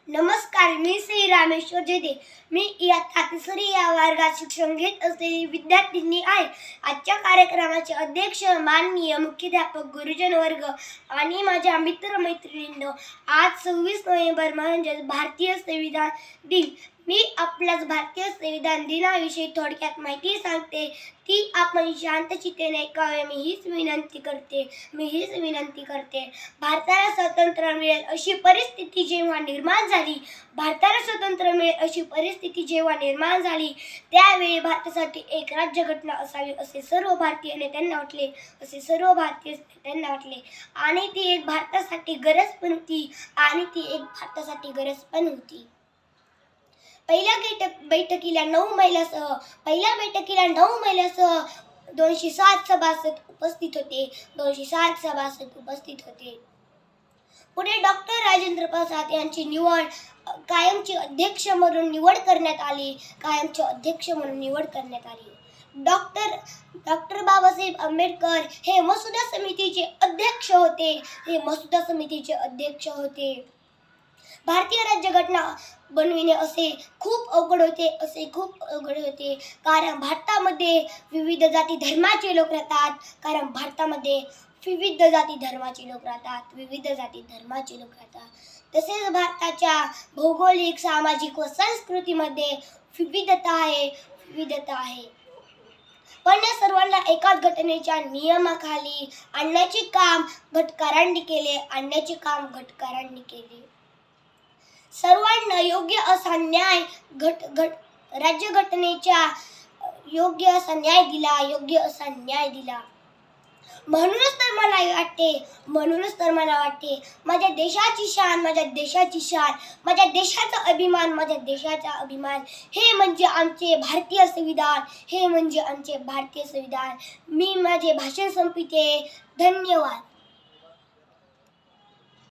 नमस्कार, मी श्री रामेश्वर जेदे. मी इयत्ता तिसरी या वर्गात शिक्षण घेत असलेली विद्यार्थिनी आहे. आजच्या कार्यक्रमाचे अध्यक्ष माननीय मुख्याध्यापक, गुरुजन वर्ग आणि माझ्या मित्रमैत्रिणींनो, आज 26 नोव्हेंबर म्हणजेच भारतीय संविधान दिन. मी आपल्याच भारतीय संविधान दिनाविषयी थोडक्यात माहिती सांगते. ती आपण शांतचित्तेने ऐकावे मी हीच विनंती करते. भारताला स्वातंत्र्य मिळेल अशी परिस्थिती जेव्हा निर्माण झाली, त्यावेळी भारतासाठी एक राज्यघटना असावी असे सर्व भारतीय नेत्यांना वाटले. आणि ती एक भारतासाठी गरज पण होती. पहिल्या बैठकीला 9 महिलांसह 207 सभासद उपस्थित होते. पुढे डॉक्टर राजेंद्र प्रसाद यांची कायमचे अध्यक्ष म्हणून निवड करण्यात आली. डॉक्टर बाबासाहेब आंबेडकर हे मसुदा समितीचे अध्यक्ष होते. भारतीय राज्यघटना बनविणे असे खूप अवघड होते, कारण भारतामध्ये विविध जाती धर्माचे लोक राहतात. तसेच भारताच्या भौगोलिक, सामाजिक व संस्कृतीमध्ये विविधता आहे. पण या सर्वांना एकाच घटनेच्या नियमाखाली आणण्याचे काम घटकारांनी केले. सर्वांना योग्य असा न्याय राज्यघटनेच्या योग्य असा न्याय दिला. म्हणूनच तर मला वाटते माझ्या देशाची शान, माझ्या देशाचा अभिमान हे म्हणजे आमचे भारतीय संविधान. मी माझे भाषण संपविते. धन्यवाद.